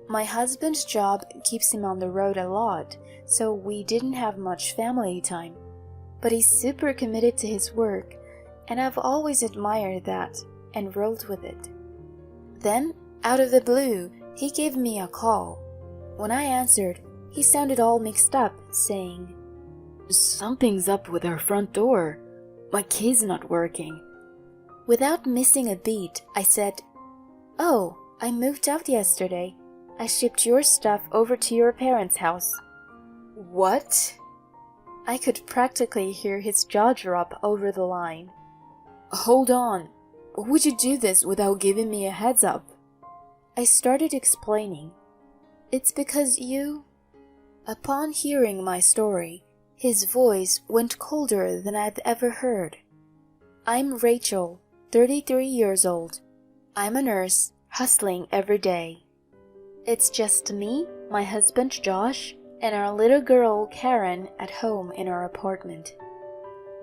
My husband's job keeps him on the road a lot, so we didn't have much family time. But he's super committed to his work, and I've always admired that and rolled with it. Then, out of the blue, he gave me a call. When I answered, he sounded all mixed up, saying, "Something's up with our front door. My key's not working." Without missing a beat, I said, "Oh, I moved out yesterday. I shipped your stuff over to your parents' house." "What?" I could practically hear his jaw drop over the line. "Hold on. Would you do this without giving me a heads up?" I started explaining. "It's because you..." Upon hearing my story, his voice went colder than I'd ever heard. "I'm Rachel, 33 years old. I'm a nurse, hustling every day. It's just me, my husband Josh, and our little girl Karen at home in our apartment.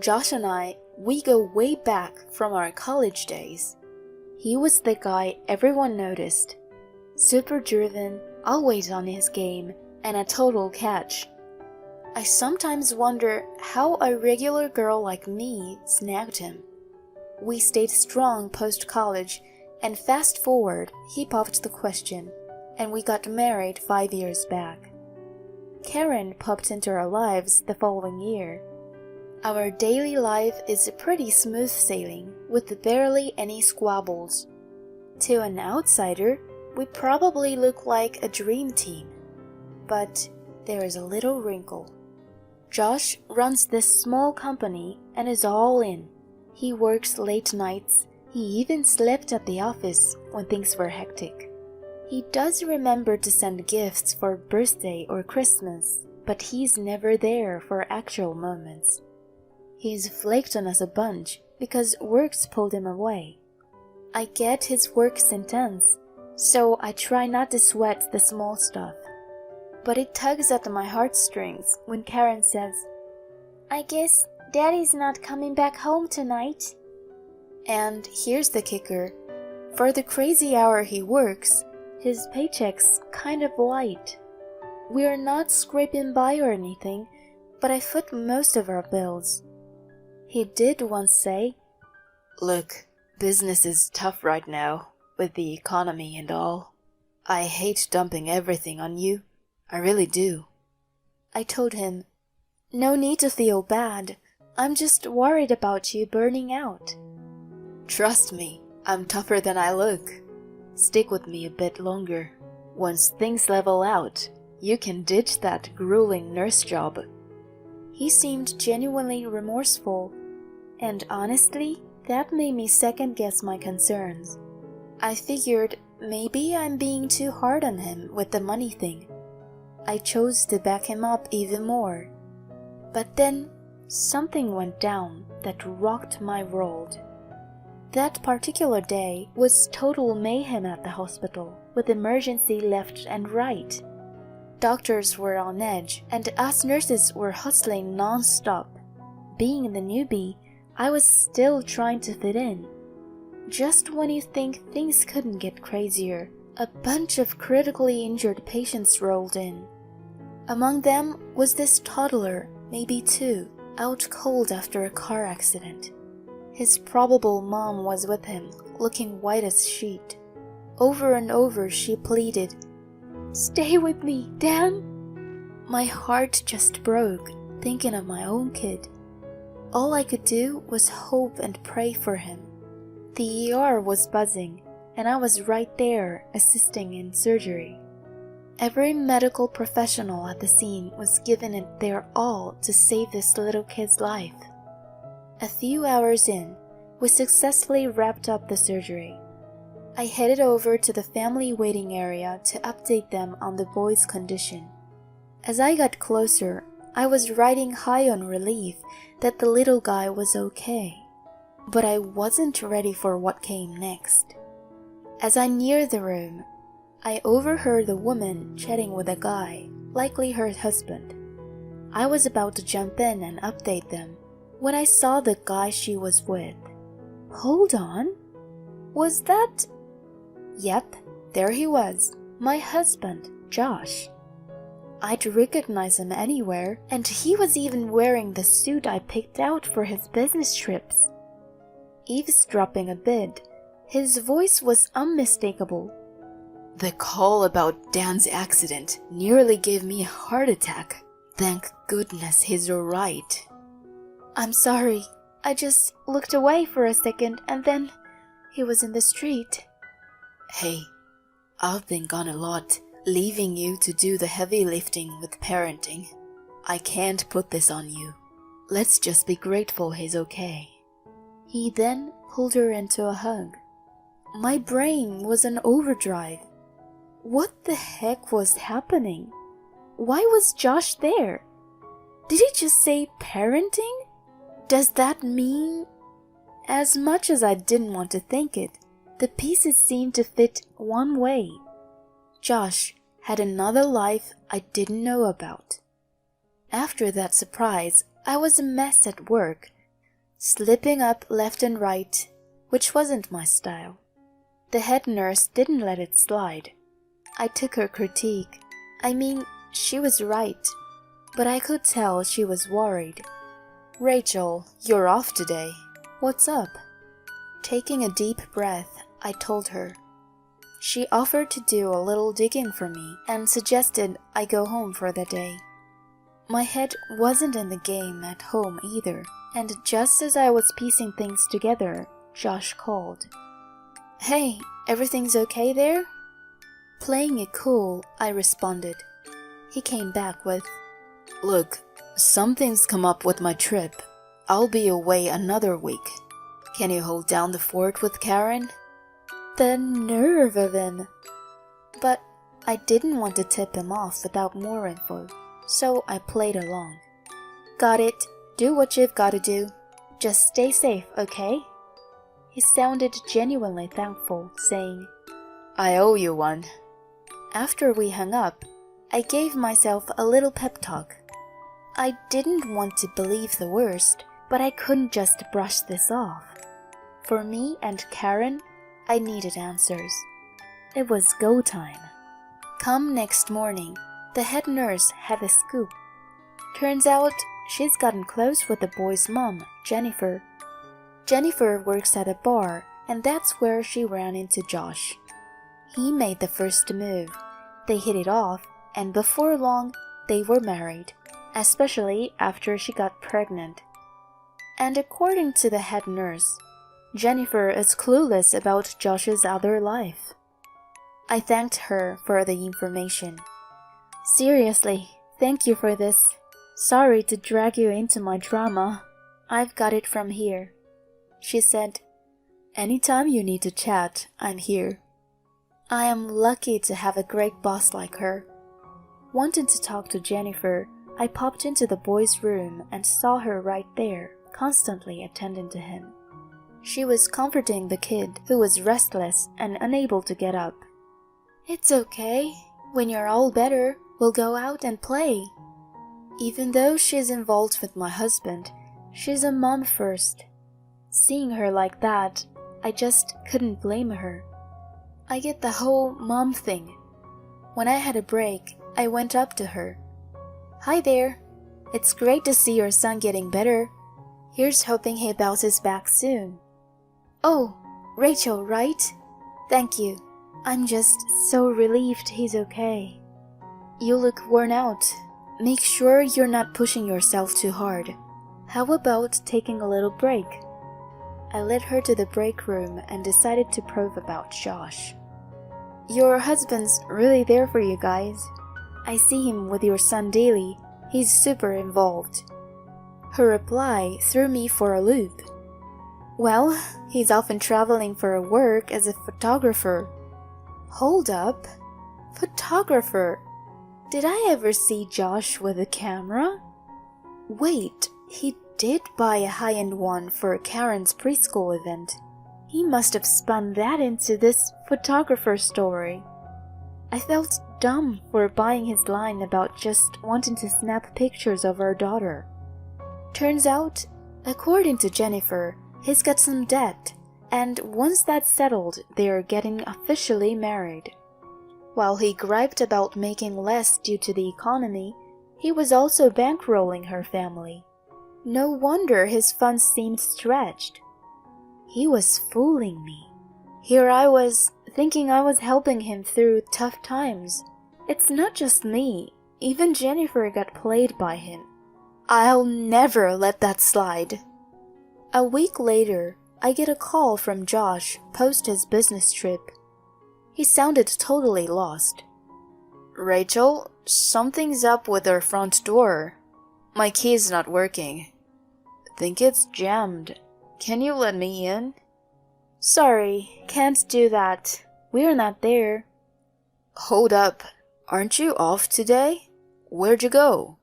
Josh and we go way back from our college days. He was the guy everyone noticed. Super driven, always on his game, and a total catch. I sometimes wonder how a regular girl like me snagged him. We stayed strong post-college, and fast forward, he popped the question, and we got married 5 years back. Karen popped into our lives the following year. Our daily life is pretty smooth sailing, with barely any squabbles. To an outsider, we probably look like a dream team. But there is a little wrinkle. Josh runs this small company and is all in. He works late nights. He even slept at the office when things were hectic. He does remember to send gifts for birthday or Christmas, but he's never there for actual moments. He's flaked on us a bunch because work's pulled him away. I get his work's intense, so I try not to sweat the small stuff. But it tugs at my heartstrings when Karen says, "I guess Daddy's not coming back home tonight." And here's the kicker. For the crazy hour he works, his paycheck's kind of light. We're not scraping by or anything, but I foot most of our bills. He did once say, "Look, business is tough right now, with the economy and all. I hate dumping everything on you. I really do." I told him, "No need to feel bad. I'm just worried about you burning out." "Trust me, I'm tougher than I look. Stick with me a bit longer. Once things level out, you can ditch that grueling nurse job." He seemed genuinely remorseful, and honestly, that made me second-guess my concerns. I figured maybe I'm being too hard on him with the money thing. I chose to back him up even more. But then, something went down that rocked my world. That particular day was total mayhem at the hospital, with emergency left and right. Doctors were on edge, and us nurses were hustling non-stop. Being the newbie, I was still trying to fit in. Just when you think things couldn't get crazier, a bunch of critically injured patients rolled in. Among them was this toddler, maybe 2, out cold after a car accident. His probable mom was with him, looking white as sheet. Over and over she pleaded, "Stay with me, Dan." My heart just broke, thinking of my own kid. All I could do was hope and pray for him. The ER was buzzing, and I was right there, assisting in surgery. Every medical professional at the scene was giving it their all to save this little kid's life. A few hours in, we successfully wrapped up the surgery. I headed over to the family waiting area to update them on the boy's condition. As I got closer, I was riding high on relief that the little guy was okay. But I wasn't ready for what came next. As I neared the room, I overheard the woman chatting with a guy, likely her husband. I was about to jump in and update them when I saw the guy she was with. Hold on. Was that... Yep, there he was, My husband, Josh. I'd recognize him anywhere, and he was even wearing the suit I picked out for his business trips. Eavesdropping a bit, his voice was unmistakable. "The call about Dan's accident nearly gave me a heart attack. Thank goodness he's alright." "I'm sorry. I just looked away for a second and then he was in the street." "Hey, I've been gone a lot, leaving you to do the heavy lifting with parenting. I can't put this on you. Let's just be grateful he's okay." He then pulled her into a hug. My brain was in overdrive. What the heck was happening? Why was Josh there? Did he just say parenting? Does that mean? As much as I didn't want to think it, the pieces seemed to fit one way. Josh had another life I didn't know about. After that surprise, I was a mess at work, slipping up left and right, which wasn't my style. The head nurse didn't let it slide. I took her critique. I mean, she was right, but I could tell she was worried. "Rachel, you're off today. What's up?" Taking a deep breath, I told her. She offered to do a little digging for me and suggested I go home for the day. My head wasn't in the game at home either, and just as I was piecing things together, Josh called. "Hey, everything's okay there?" Playing it cool, I responded. He came back with, "Look, something's come up with my trip. I'll be away another week. Can you hold down the fort with Karen?" The nerve of him! But I didn't want to tip him off without more info, so I played along. "Got it. Do what you've got to do. Just stay safe, okay?" He sounded genuinely thankful, saying, "I owe you one." After we hung up, I gave myself a little pep talk. I didn't want to believe the worst, but I couldn't just brush this off. For me and Karen, I needed answers. It was go time. Come next morning, the head nurse had a scoop. Turns out she's gotten close with the boy's mom, Jennifer. Jennifer works at a bar, and that's where she ran into Josh. He made the first move. They hit it off, and before long, they were married, especially after she got pregnant. And according to the head nurse, Jennifer is clueless about Josh's other life. I thanked her for the information. "Seriously, thank you for this. Sorry to drag you into my drama. I've got it from here," she said. "Anytime you need to chat, I'm here." I am lucky to have a great boss like her. Wanting to talk to Jennifer, I popped into the boy's room and saw her right there, constantly attending to him. She was comforting the kid who was restless and unable to get up. "It's okay. When you're all better, we'll go out and play." Even though she's involved with my husband, she's a mom first. Seeing her like that, I just couldn't blame her. I get the whole mom thing. When I had a break, I went up to her. "Hi there. It's great to see your son getting better. Here's hoping he bounces back soon." "Oh, Rachel, right? Thank you. I'm just so relieved he's okay." "You look worn out. Make sure you're not pushing yourself too hard. How about taking a little break?" I led her to the break room and decided to probe about Josh. "Your husband's really there for you guys. I see him with your son daily. He's super involved." Her reply threw me for a loop. "Well, he's often traveling for work as a photographer." Hold up. Photographer? Did I ever see Josh with a camera? Wait, he did buy a high-end one for Karen's preschool event. He must have spun that into this photographer story. I felt dumb for buying his line about just wanting to snap pictures of our daughter. Turns out, according to Jennifer, he's got some debt, and once that's settled, they're getting officially married. While he griped about making less due to the economy, he was also bankrolling her family. No wonder his funds seemed stretched. He was fooling me. Here I was, thinking I was helping him through tough times. It's not just me, even Jennifer got played by him. I'll never let that slide. A week later, I get a call from Josh post his business trip. He sounded totally lost. Rachel, something's up with our front door. My key's not working. Think it's jammed. Can you let me in? Sorry, can't do that. We're not there. Hold up. Aren't you off today? Where'd you go?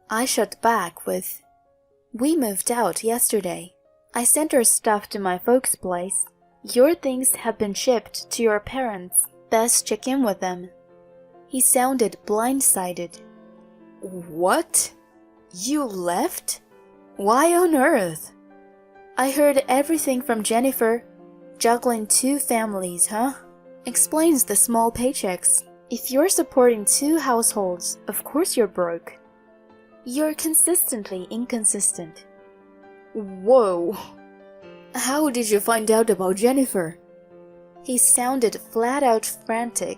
I shot back with, We moved out yesterday. I sent our stuff to my folks' place. Your things have been shipped to your parents. Best check in with them. He sounded blindsided. What? You left? Why on earth? I heard everything from Jennifer. Juggling 2 families, huh? Explains the small paychecks. If you're supporting 2 households, of course you're broke. You're consistently inconsistent. Whoa. How did you find out about Jennifer? He sounded flat out frantic.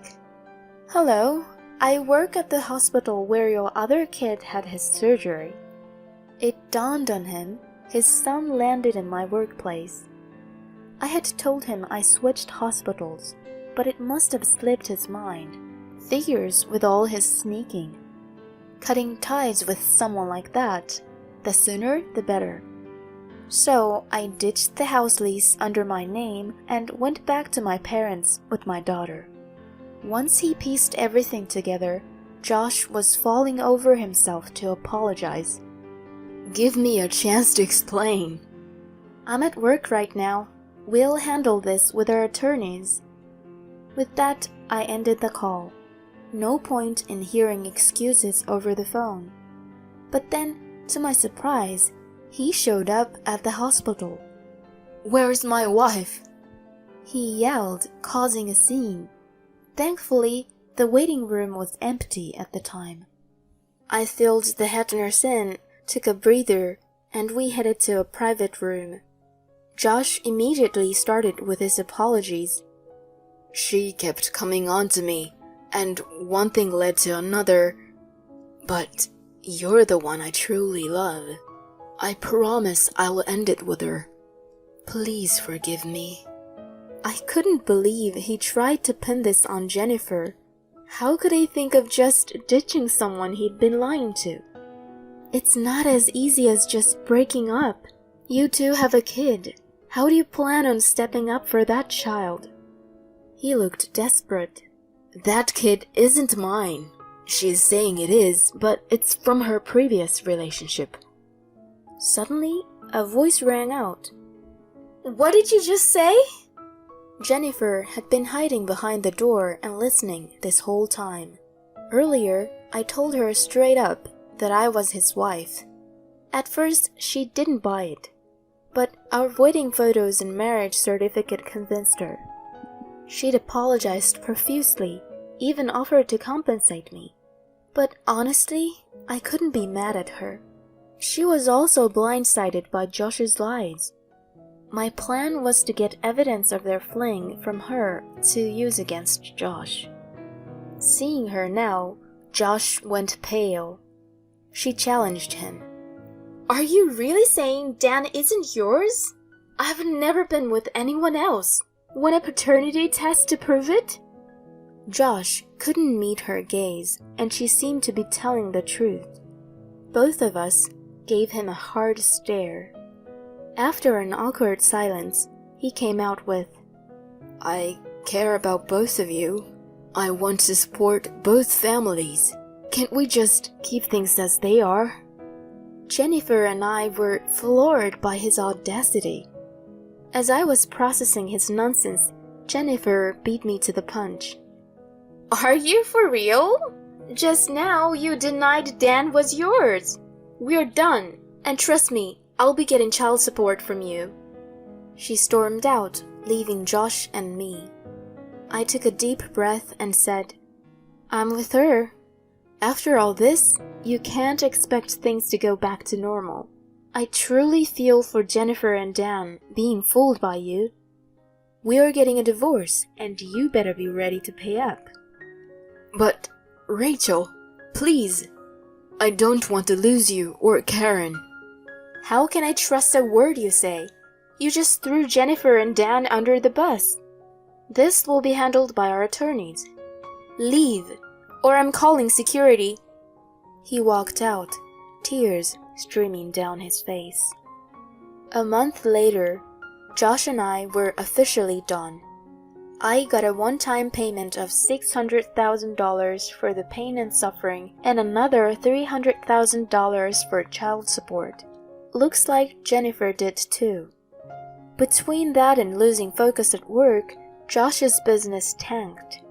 Hello, I work at the hospital where your other kid had his surgery. It dawned on him his son landed in my workplace. I had told him I switched hospitals, but it must have slipped his mind. Figures with all his sneaking. Cutting ties with someone like that, the sooner the better. So I ditched the house lease under my name and went back to my parents with my daughter. Once he pieced everything together, Josh was falling over himself to apologize. Give me a chance to explain. I'm at work right now. We'll handle this with our attorneys. With that, I ended the call. No point in hearing excuses over the phone. But then, to my surprise, he showed up at the hospital. Where's my wife? He yelled, causing a scene. Thankfully, the waiting room was empty at the time. I filled the head nurse in, took a breather, and we headed to a private room. Josh immediately started with his apologies. She kept coming on to me, and one thing led to another. But you're the one I truly love. I promise I'll end it with her. Please forgive me. I couldn't believe he tried to pin this on Jennifer. How could he think of just ditching someone he'd been lying to? It's not as easy as just breaking up. You two have a kid. How do you plan on stepping up for that child? He looked desperate. That kid isn't mine. She's saying it is, but it's from her previous relationship. Suddenly, a voice rang out. What did you just say? Jennifer had been hiding behind the door and listening this whole time. Earlier, I told her straight up that I was his wife. At first, she didn't buy it, but our wedding photos and marriage certificate convinced her. She'd apologized profusely, even offered to compensate me. But honestly, I couldn't be mad at her. She was also blindsided by Josh's lies. My plan was to get evidence of their fling from her to use against Josh. Seeing her now, Josh went pale. She challenged him. Are you really saying Dan isn't yours? I've never been with anyone else. Want a paternity test to prove it? Josh couldn't meet her gaze, and she seemed to be telling the truth. Both of us gave him a hard stare. After an awkward silence, he came out with, I care about both of you. I want to support both families. Can't we just keep things as they are? Jennifer and I were floored by his audacity. As I was processing his nonsense, Jennifer beat me to the punch. Are you for real? Just now you denied Dan was yours. We're done, and trust me, I'll be getting child support from you. She stormed out, leaving Josh and me. I took a deep breath and said, I'm with her. After all this, you can't expect things to go back to normal. I truly feel for Jennifer and Dan being fooled by you. We are getting a divorce, and you better be ready to pay up. But, Rachel, please. I don't want to lose you or Karen. How can I trust a word you say? You just threw Jennifer and Dan under the bus. This will be handled by our attorneys. Leave, or I'm calling security. He walked out, tears streaming down his face. A month later, Josh and I were officially done. I got a one-time payment of $600,000 for the pain and suffering and another $300,000 for child support. Looks like Jennifer did too. Between that and losing focus at work, Josh's business tanked.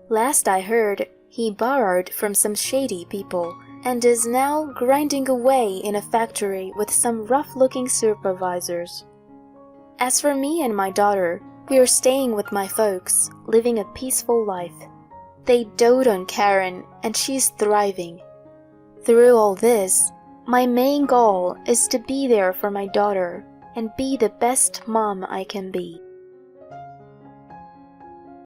Last I heard, he borrowed from some shady people and is now grinding away in a factory with some rough-looking supervisors. As for me and my daughter, we are staying with my folks, living a peaceful life. They dote on Karen, and she's thriving. Through all this, my main goal is to be there for my daughter and be the best mom I can be.